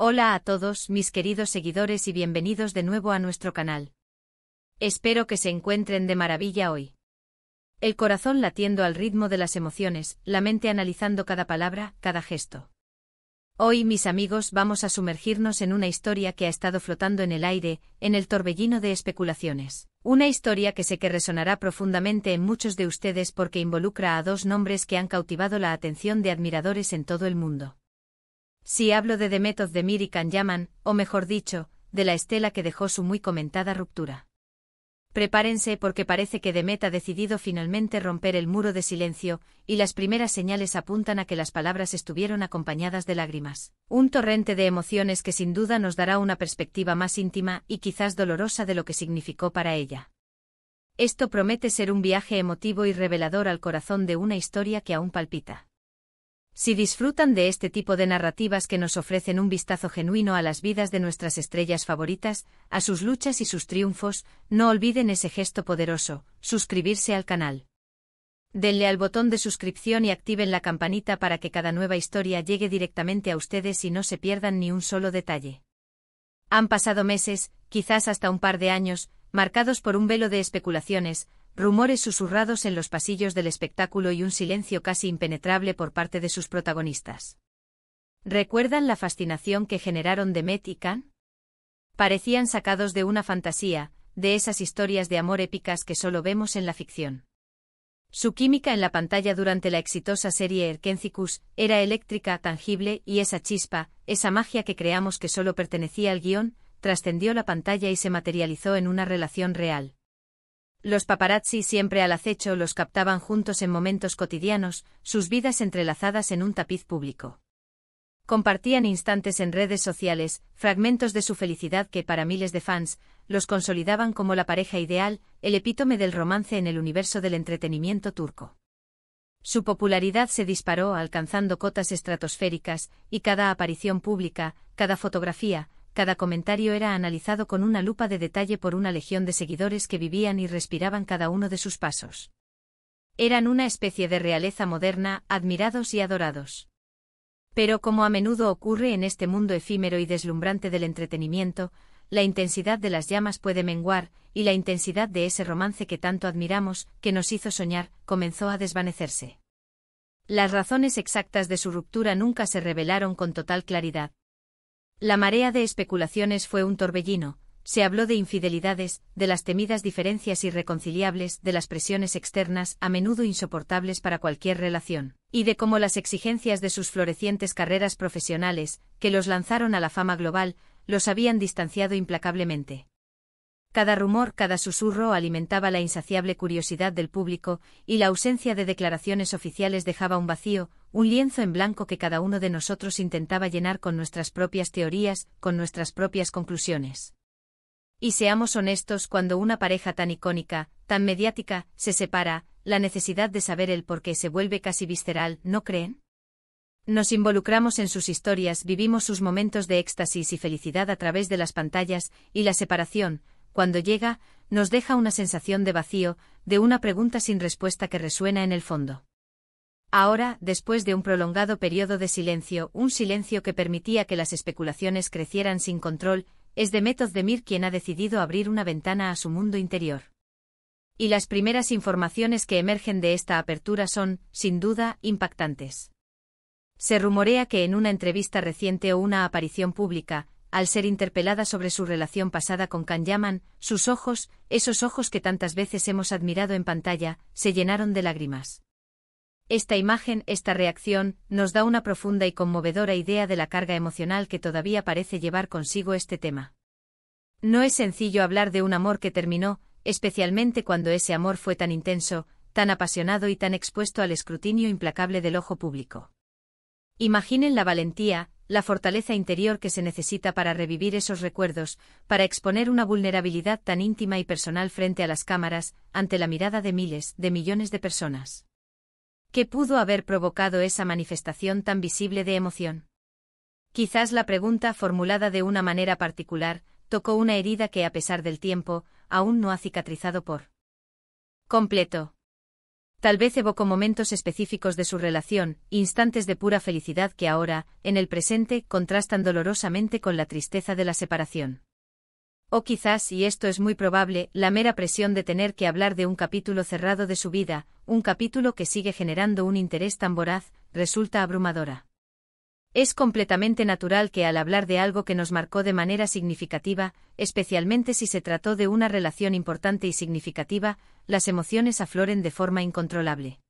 Hola a todos, mis queridos seguidores, y bienvenidos de nuevo a nuestro canal. Espero que se encuentren de maravilla hoy. El corazón latiendo al ritmo de las emociones, la mente analizando cada palabra, cada gesto. Hoy, mis amigos, vamos a sumergirnos en una historia que ha estado flotando en el aire, en el torbellino de especulaciones. Una historia que sé que resonará profundamente en muchos de ustedes porque involucra a dos nombres que han cautivado la atención de admiradores en todo el mundo. Si hablo de Demet Özdemir y Can Yaman, o mejor dicho, de la estela que dejó su muy comentada ruptura. Prepárense porque parece que Demet ha decidido finalmente romper el muro de silencio, y las primeras señales apuntan a que las palabras estuvieron acompañadas de lágrimas. Un torrente de emociones que sin duda nos dará una perspectiva más íntima y quizás dolorosa de lo que significó para ella. Esto promete ser un viaje emotivo y revelador al corazón de una historia que aún palpita. Si disfrutan de este tipo de narrativas que nos ofrecen un vistazo genuino a las vidas de nuestras estrellas favoritas, a sus luchas y sus triunfos, no olviden ese gesto poderoso, suscribirse al canal. Denle al botón de suscripción y activen la campanita para que cada nueva historia llegue directamente a ustedes y no se pierdan ni un solo detalle. Han pasado meses, quizás hasta un par de años, marcados por un velo de especulaciones, rumores susurrados en los pasillos del espectáculo y un silencio casi impenetrable por parte de sus protagonistas. ¿Recuerdan la fascinación que generaron Demet y Can? Parecían sacados de una fantasía, de esas historias de amor épicas que solo vemos en la ficción. Su química en la pantalla durante la exitosa serie Erkencicus era eléctrica, tangible, y esa chispa, esa magia que creamos que solo pertenecía al guión, trascendió la pantalla y se materializó en una relación real. Los paparazzi, siempre al acecho, los captaban juntos en momentos cotidianos, sus vidas entrelazadas en un tapiz público. Compartían instantes en redes sociales, fragmentos de su felicidad que, para miles de fans, los consolidaban como la pareja ideal, el epítome del romance en el universo del entretenimiento turco. Su popularidad se disparó alcanzando cotas estratosféricas, y cada aparición pública, cada fotografía, cada comentario era analizado con una lupa de detalle por una legión de seguidores que vivían y respiraban cada uno de sus pasos. Eran una especie de realeza moderna, admirados y adorados. Pero como a menudo ocurre en este mundo efímero y deslumbrante del entretenimiento, la intensidad de las llamas puede menguar, y la intensidad de ese romance que tanto admiramos, que nos hizo soñar, comenzó a desvanecerse. Las razones exactas de su ruptura nunca se revelaron con total claridad. La marea de especulaciones fue un torbellino, se habló de infidelidades, de las temidas diferencias irreconciliables, de las presiones externas, a menudo insoportables para cualquier relación, y de cómo las exigencias de sus florecientes carreras profesionales, que los lanzaron a la fama global, los habían distanciado implacablemente. Cada rumor, cada susurro alimentaba la insaciable curiosidad del público, y la ausencia de declaraciones oficiales dejaba un vacío, un lienzo en blanco que cada uno de nosotros intentaba llenar con nuestras propias teorías, con nuestras propias conclusiones. Y seamos honestos, cuando una pareja tan icónica, tan mediática, se separa, la necesidad de saber el por qué se vuelve casi visceral, ¿no creen? Nos involucramos en sus historias, vivimos sus momentos de éxtasis y felicidad a través de las pantallas, y la separación, cuando llega, nos deja una sensación de vacío, de una pregunta sin respuesta que resuena en el fondo. Ahora, después de un prolongado periodo de silencio, un silencio que permitía que las especulaciones crecieran sin control, es Demet Özdemir quien ha decidido abrir una ventana a su mundo interior. Y las primeras informaciones que emergen de esta apertura son, sin duda, impactantes. Se rumorea que en una entrevista reciente o una aparición pública, al ser interpelada sobre su relación pasada con Can Yaman, sus ojos, esos ojos que tantas veces hemos admirado en pantalla, se llenaron de lágrimas. Esta imagen, esta reacción, nos da una profunda y conmovedora idea de la carga emocional que todavía parece llevar consigo este tema. No es sencillo hablar de un amor que terminó, especialmente cuando ese amor fue tan intenso, tan apasionado y tan expuesto al escrutinio implacable del ojo público. Imaginen la valentía, la fortaleza interior que se necesita para revivir esos recuerdos, para exponer una vulnerabilidad tan íntima y personal frente a las cámaras, ante la mirada de miles, de millones de personas. ¿Qué pudo haber provocado esa manifestación tan visible de emoción? Quizás la pregunta, formulada de una manera particular, tocó una herida que, a pesar del tiempo, aún no ha cicatrizado por completo. Tal vez evocó momentos específicos de su relación, instantes de pura felicidad que ahora, en el presente, contrastan dolorosamente con la tristeza de la separación. O quizás, y esto es muy probable, la mera presión de tener que hablar de un capítulo cerrado de su vida, un capítulo que sigue generando un interés tan voraz, resulta abrumadora. Es completamente natural que al hablar de algo que nos marcó de manera significativa, especialmente si se trató de una relación importante y significativa, las emociones afloren de forma incontrolable.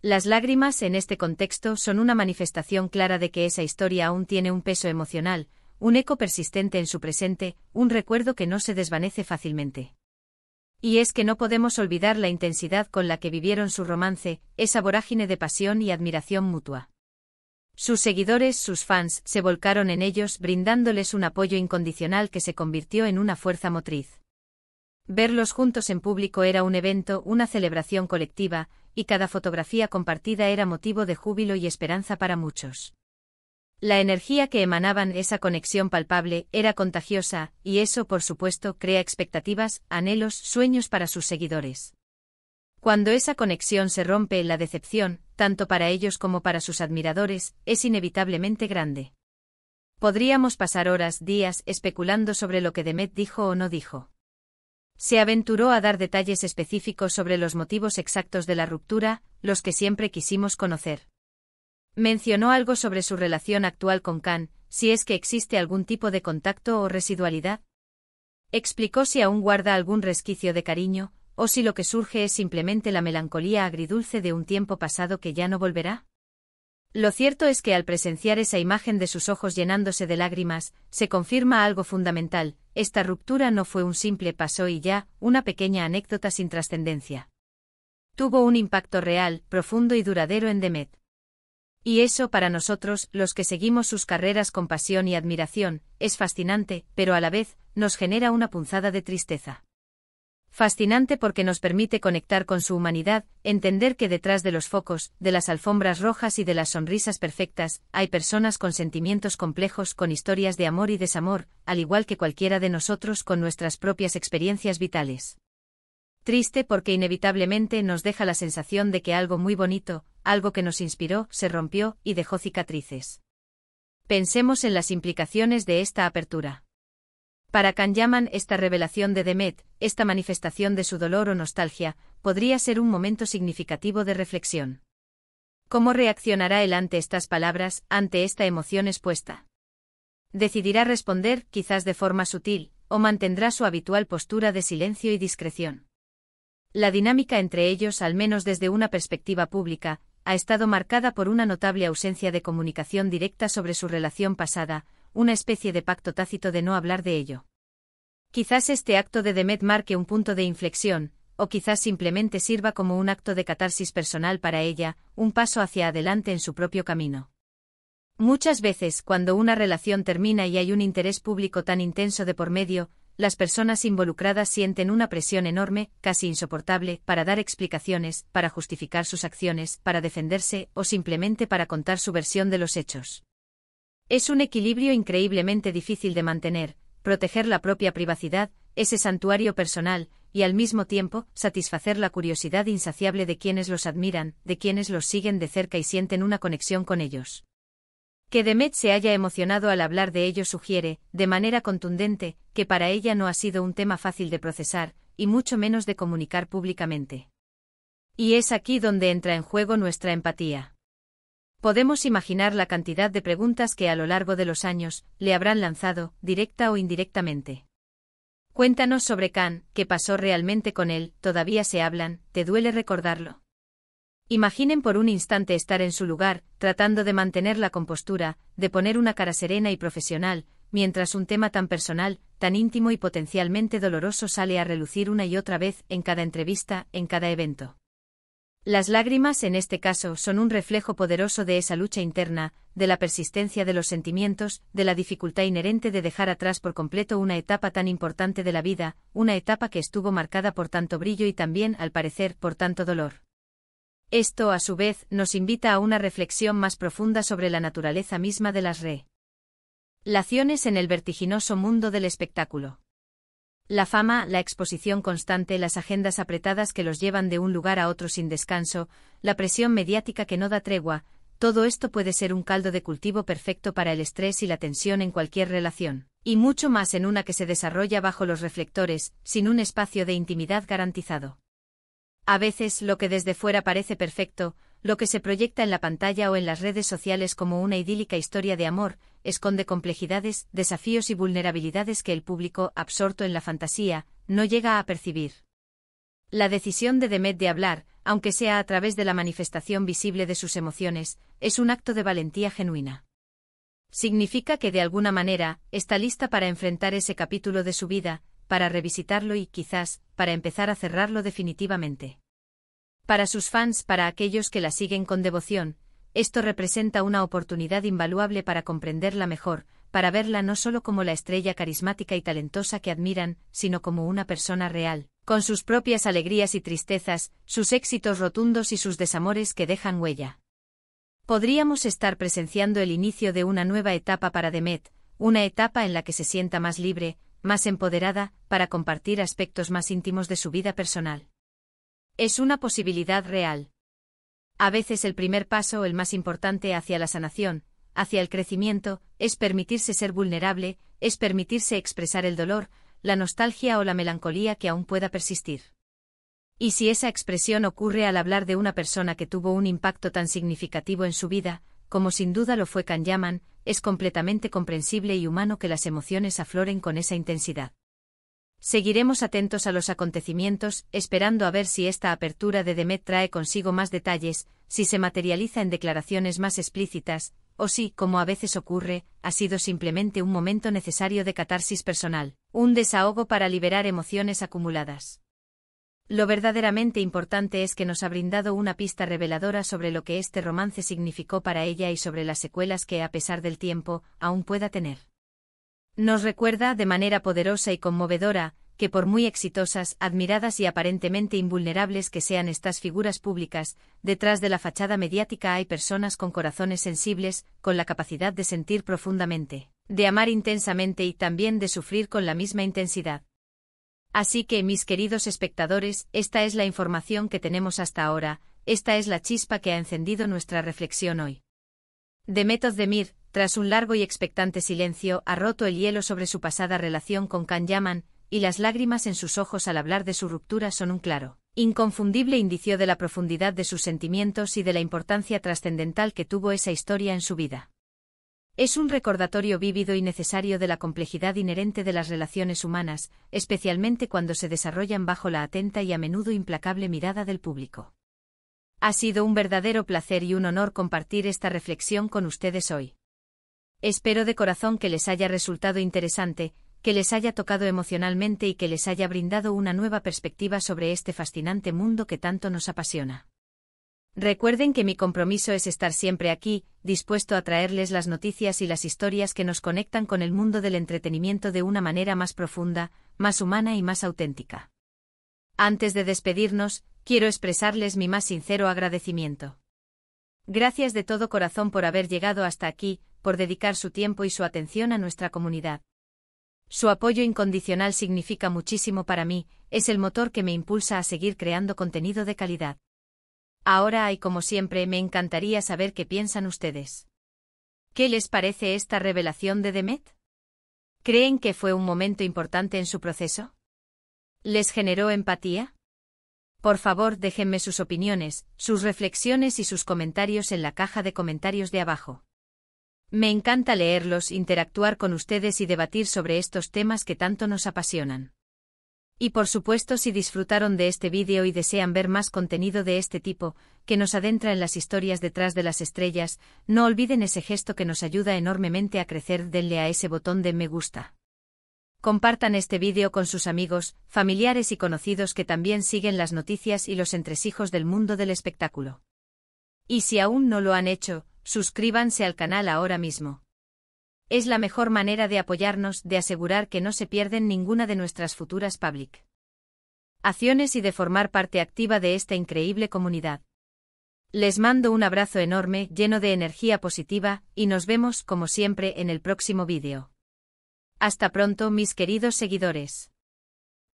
Las lágrimas en este contexto son una manifestación clara de que esa historia aún tiene un peso emocional, un eco persistente en su presente, un recuerdo que no se desvanece fácilmente. Y es que no podemos olvidar la intensidad con la que vivieron su romance, esa vorágine de pasión y admiración mutua. Sus seguidores, sus fans, se volcaron en ellos brindándoles un apoyo incondicional que se convirtió en una fuerza motriz. Verlos juntos en público era un evento, una celebración colectiva, y cada fotografía compartida era motivo de júbilo y esperanza para muchos. La energía que emanaban, esa conexión palpable, era contagiosa, y eso, por supuesto, crea expectativas, anhelos, sueños para sus seguidores. Cuando esa conexión se rompe, la decepción, tanto para ellos como para sus admiradores, es inevitablemente grande. Podríamos pasar horas, días, especulando sobre lo que Demet dijo o no dijo. Se aventuró a dar detalles específicos sobre los motivos exactos de la ruptura, los que siempre quisimos conocer. Mencionó algo sobre su relación actual con Khan, si es que existe algún tipo de contacto o residualidad. Explicó si aún guarda algún resquicio de cariño, o si lo que surge es simplemente la melancolía agridulce de un tiempo pasado que ya no volverá. Lo cierto es que al presenciar esa imagen de sus ojos llenándose de lágrimas, se confirma algo fundamental: esta ruptura no fue un simple paso y ya, una pequeña anécdota sin trascendencia. Tuvo un impacto real, profundo y duradero en Demet. Y eso para nosotros, los que seguimos sus carreras con pasión y admiración, es fascinante, pero a la vez, nos genera una punzada de tristeza. Fascinante porque nos permite conectar con su humanidad, entender que detrás de los focos, de las alfombras rojas y de las sonrisas perfectas, hay personas con sentimientos complejos, con historias de amor y desamor, al igual que cualquiera de nosotros con nuestras propias experiencias vitales. Triste porque inevitablemente nos deja la sensación de que algo muy bonito, algo que nos inspiró, se rompió y dejó cicatrices. Pensemos en las implicaciones de esta apertura. Para Khan Yaman, esta revelación de Demet, esta manifestación de su dolor o nostalgia, podría ser un momento significativo de reflexión. ¿Cómo reaccionará él ante estas palabras, ante esta emoción expuesta? Decidirá responder, quizás de forma sutil, o mantendrá su habitual postura de silencio y discreción. La dinámica entre ellos, al menos desde una perspectiva pública, ha estado marcada por una notable ausencia de comunicación directa sobre su relación pasada, una especie de pacto tácito de no hablar de ello. Quizás este acto de Demet marque un punto de inflexión, o quizás simplemente sirva como un acto de catarsis personal para ella, un paso hacia adelante en su propio camino. Muchas veces, cuando una relación termina y hay un interés público tan intenso de por medio, las personas involucradas sienten una presión enorme, casi insoportable, para dar explicaciones, para justificar sus acciones, para defenderse, o simplemente para contar su versión de los hechos. Es un equilibrio increíblemente difícil de mantener, proteger la propia privacidad, ese santuario personal, y al mismo tiempo, satisfacer la curiosidad insaciable de quienes los admiran, de quienes los siguen de cerca y sienten una conexión con ellos. Que Demet se haya emocionado al hablar de ello sugiere, de manera contundente, que para ella no ha sido un tema fácil de procesar, y mucho menos de comunicar públicamente. Y es aquí donde entra en juego nuestra empatía. Podemos imaginar la cantidad de preguntas que a lo largo de los años le habrán lanzado, directa o indirectamente. Cuéntanos sobre Khan, ¿qué pasó realmente con él? ¿Todavía se hablan? ¿Te duele recordarlo? Imaginen por un instante estar en su lugar, tratando de mantener la compostura, de poner una cara serena y profesional, mientras un tema tan personal, tan íntimo y potencialmente doloroso sale a relucir una y otra vez, en cada entrevista, en cada evento. Las lágrimas en este caso son un reflejo poderoso de esa lucha interna, de la persistencia de los sentimientos, de la dificultad inherente de dejar atrás por completo una etapa tan importante de la vida, una etapa que estuvo marcada por tanto brillo y también, al parecer, por tanto dolor. Esto, a su vez, nos invita a una reflexión más profunda sobre la naturaleza misma de las relaciones en el vertiginoso mundo del espectáculo. La fama, la exposición constante, las agendas apretadas que los llevan de un lugar a otro sin descanso, la presión mediática que no da tregua, todo esto puede ser un caldo de cultivo perfecto para el estrés y la tensión en cualquier relación, y mucho más en una que se desarrolla bajo los reflectores, sin un espacio de intimidad garantizado. A veces, lo que desde fuera parece perfecto, lo que se proyecta en la pantalla o en las redes sociales como una idílica historia de amor, esconde complejidades, desafíos y vulnerabilidades que el público, absorto en la fantasía, no llega a percibir. La decisión de Demet de hablar, aunque sea a través de la manifestación visible de sus emociones, es un acto de valentía genuina. Significa que de alguna manera, está lista para enfrentar ese capítulo de su vida, para revisitarlo y, quizás, para empezar a cerrarlo definitivamente. Para sus fans, para aquellos que la siguen con devoción, esto representa una oportunidad invaluable para comprenderla mejor, para verla no solo como la estrella carismática y talentosa que admiran, sino como una persona real, con sus propias alegrías y tristezas, sus éxitos rotundos y sus desamores que dejan huella. Podríamos estar presenciando el inicio de una nueva etapa para Demet, una etapa en la que se sienta más libre, más empoderada, para compartir aspectos más íntimos de su vida personal. Es una posibilidad real. A veces el primer paso, el más importante hacia la sanación, hacia el crecimiento, es permitirse ser vulnerable, es permitirse expresar el dolor, la nostalgia o la melancolía que aún pueda persistir. Y si esa expresión ocurre al hablar de una persona que tuvo un impacto tan significativo en su vida, como sin duda lo fue Can Yaman, es completamente comprensible y humano que las emociones afloren con esa intensidad. Seguiremos atentos a los acontecimientos, esperando a ver si esta apertura de Demet trae consigo más detalles, si se materializa en declaraciones más explícitas, o si, como a veces ocurre, ha sido simplemente un momento necesario de catarsis personal, un desahogo para liberar emociones acumuladas. Lo verdaderamente importante es que nos ha brindado una pista reveladora sobre lo que este romance significó para ella y sobre las secuelas que, a pesar del tiempo, aún pueda tener. Nos recuerda, de manera poderosa y conmovedora, que por muy exitosas, admiradas y aparentemente invulnerables que sean estas figuras públicas, detrás de la fachada mediática hay personas con corazones sensibles, con la capacidad de sentir profundamente, de amar intensamente y también de sufrir con la misma intensidad. Así que, mis queridos espectadores, esta es la información que tenemos hasta ahora, esta es la chispa que ha encendido nuestra reflexión hoy. Demet Özdemir, tras un largo y expectante silencio, ha roto el hielo sobre su pasada relación con Can Yaman, y las lágrimas en sus ojos al hablar de su ruptura son un claro, inconfundible indicio de la profundidad de sus sentimientos y de la importancia trascendental que tuvo esa historia en su vida. Es un recordatorio vívido y necesario de la complejidad inherente de las relaciones humanas, especialmente cuando se desarrollan bajo la atenta y a menudo implacable mirada del público. Ha sido un verdadero placer y un honor compartir esta reflexión con ustedes hoy. Espero de corazón que les haya resultado interesante, que les haya tocado emocionalmente y que les haya brindado una nueva perspectiva sobre este fascinante mundo que tanto nos apasiona. Recuerden que mi compromiso es estar siempre aquí, dispuesto a traerles las noticias y las historias que nos conectan con el mundo del entretenimiento de una manera más profunda, más humana y más auténtica. Antes de despedirnos, quiero expresarles mi más sincero agradecimiento. Gracias de todo corazón por haber llegado hasta aquí, por dedicar su tiempo y su atención a nuestra comunidad. Su apoyo incondicional significa muchísimo para mí, es el motor que me impulsa a seguir creando contenido de calidad. Ahora y como siempre me encantaría saber qué piensan ustedes. ¿Qué les parece esta revelación de Demet? ¿Creen que fue un momento importante en su proceso? ¿Les generó empatía? Por favor, déjenme sus opiniones, sus reflexiones y sus comentarios en la caja de comentarios de abajo. Me encanta leerlos, interactuar con ustedes y debatir sobre estos temas que tanto nos apasionan. Y por supuesto, si disfrutaron de este vídeo y desean ver más contenido de este tipo, que nos adentra en las historias detrás de las estrellas, no olviden ese gesto que nos ayuda enormemente a crecer, denle a ese botón de me gusta. Compartan este vídeo con sus amigos, familiares y conocidos que también siguen las noticias y los entresijos del mundo del espectáculo. Y si aún no lo han hecho, suscríbanse al canal ahora mismo. Es la mejor manera de apoyarnos, de asegurar que no se pierden ninguna de nuestras futuras public acciones y de formar parte activa de esta increíble comunidad. Les mando un abrazo enorme, lleno de energía positiva, y nos vemos, como siempre, en el próximo vídeo. Hasta pronto, mis queridos seguidores.